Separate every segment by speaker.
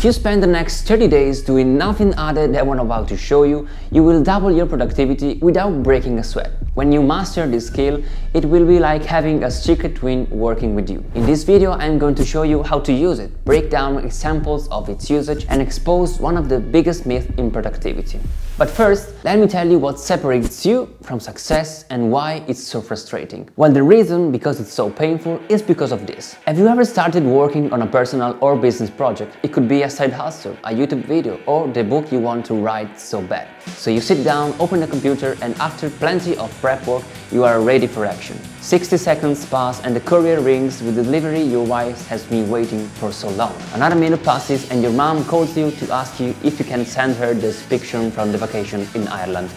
Speaker 1: If you spend the next 30 days doing nothing other than what I'm about to show you, you will double your productivity without breaking a sweat. When you master this skill, it will be like having a secret twin working with you. In this video, I'm going to show you how to use it, break down examples of its usage, and expose one of the biggest myths in productivity. But first, let me tell you what separates you from success and why it's so frustrating. Well, the reason because it's so painful is because of this. Have you ever started working on a personal or business project? It could be a side hustle, a YouTube video, or the book you want to write so bad. So you sit down, open the computer, and after plenty of prep work, you are ready for action. 60 seconds pass and the courier rings with the delivery your wife has been waiting for so long. Another minute passes and your mom calls you to ask you if you can send her this picture from the vacation in Ireland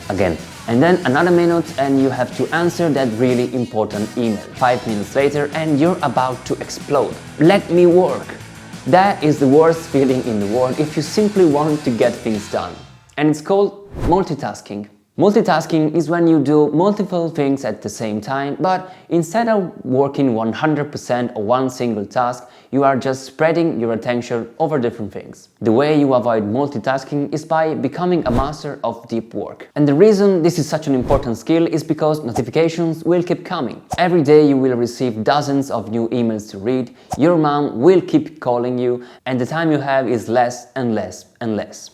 Speaker 1: again. And then another minute and you have to answer that really important email. 5 minutes later and you're about to explode. Let me work. That is the worst feeling in the world if you simply want to get things done. And it's called multitasking. Multitasking is when you do multiple things at the same time, but instead of working 100% on one single task, you are just spreading your attention over different things. The way you avoid multitasking is by becoming a master of deep work. And the reason this is such an important skill is because notifications will keep coming. Every day you will receive dozens of new emails to read, your mom will keep calling you, and the time you have is less and less and less.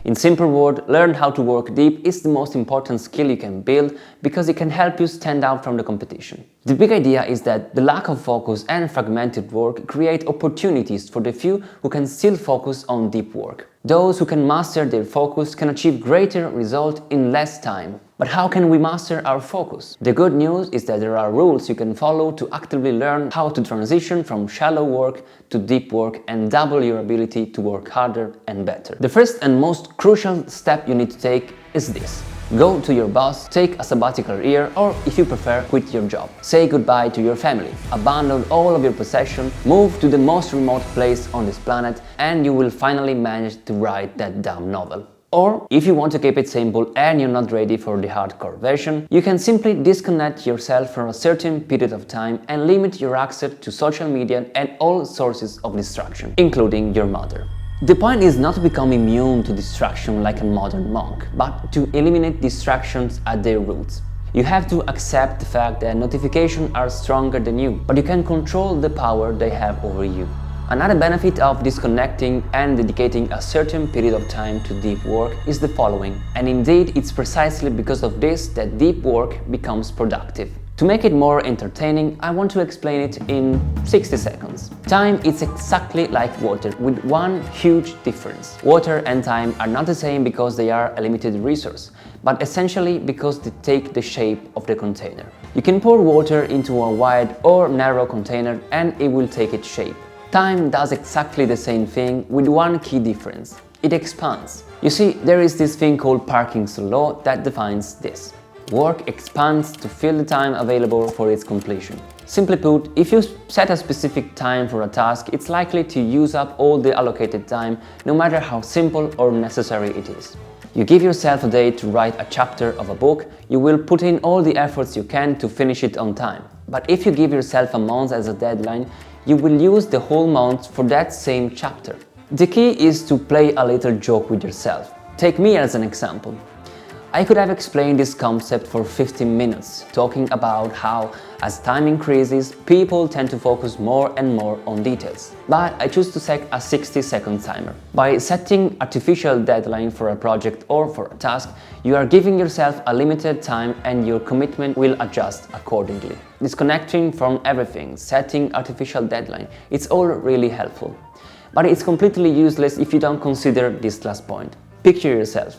Speaker 1: In simple words, learn how to work deep is the most important skill you can build because it can help you stand out from the competition. The big idea is that the lack of focus and fragmented work create opportunities for the few who can still focus on deep work. Those who can master their focus can achieve greater results in less time. But how can we master our focus? The good news is that there are rules you can follow to actively learn how to transition from shallow work to deep work and double your ability to work harder and better. The first and most crucial step you need to take is this. Go to your boss, take a sabbatical year, or if you prefer, quit your job. Say goodbye to your family, abandon all of your possessions, move to the most remote place on this planet, and you will finally manage to write that damn novel. Or, if you want to keep it simple and you're not ready for the hardcore version, you can simply disconnect yourself for a certain period of time and limit your access to social media and all sources of distraction, including your mother. The point is not to become immune to distraction like a modern monk, but to eliminate distractions at their roots. You have to accept the fact that notifications are stronger than you, but you can control the power they have over you. Another benefit of disconnecting and dedicating a certain period of time to deep work is the following, and indeed it's precisely because of this that deep work becomes productive. To make it more entertaining, I want to explain it in 60 seconds. Time is exactly like water, with one huge difference. Water and time are not the same because they are a limited resource, but essentially because they take the shape of the container. You can pour water into a wide or narrow container and it will take its shape. Time does exactly the same thing with one key difference. It expands. You see, there is this thing called Parkinson's law that defines this. Work expands to fill the time available for its completion. Simply put, if you set a specific time for a task, it's likely to use up all the allocated time, no matter how simple or necessary it is. You give yourself a day to write a chapter of a book, you will put in all the efforts you can to finish it on time. But if you give yourself a month as a deadline, you will use the whole month for that same chapter. The key is to play a little joke with yourself. Take me as an example. I could have explained this concept for 15 minutes, talking about how, as time increases, people tend to focus more and more on details. But I choose to set a 60-second timer. By setting artificial deadline for a project or for a task, you are giving yourself a limited time and your commitment will adjust accordingly. Disconnecting from everything, setting artificial deadline, it's all really helpful. But it's completely useless if you don't consider this last point. Picture yourself.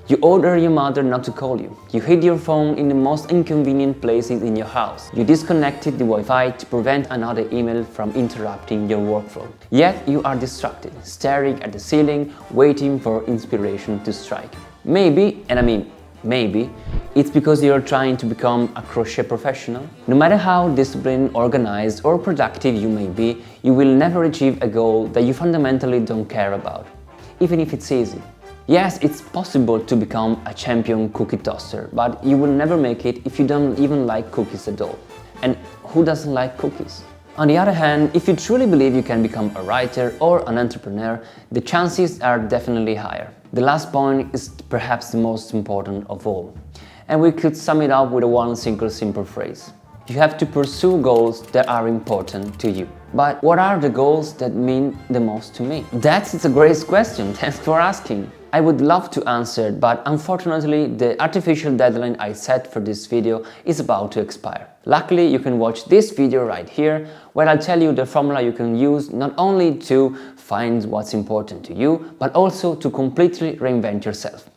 Speaker 1: You order your mother not to call you. You hid your phone in the most inconvenient places in your house. You disconnected the Wi-Fi to prevent another email from interrupting your workflow. Yet you are distracted, staring at the ceiling, waiting for inspiration to strike. Maybe, and I mean maybe, it's because you're trying to become a crochet professional. No matter how disciplined, organized, or productive you may be, you will never achieve a goal that you fundamentally don't care about, even if it's easy. Yes, it's possible to become a champion cookie toaster, but you will never make it if you don't even like cookies at all. And who doesn't like cookies? On the other hand, if you truly believe you can become a writer or an entrepreneur, the chances are definitely higher. The last point is perhaps the most important of all, and we could sum it up with one single simple phrase. You have to pursue goals that are important to you. But what are the goals that mean the most to me? That's a great question, thanks for asking. I would love to answer, but unfortunately the artificial deadline I set for this video is about to expire. Luckily, you can watch this video right here, where I'll tell you the formula you can use not only to find what's important to you, but also to completely reinvent yourself.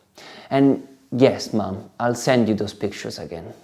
Speaker 1: And yes, Mom, I'll send you those pictures again.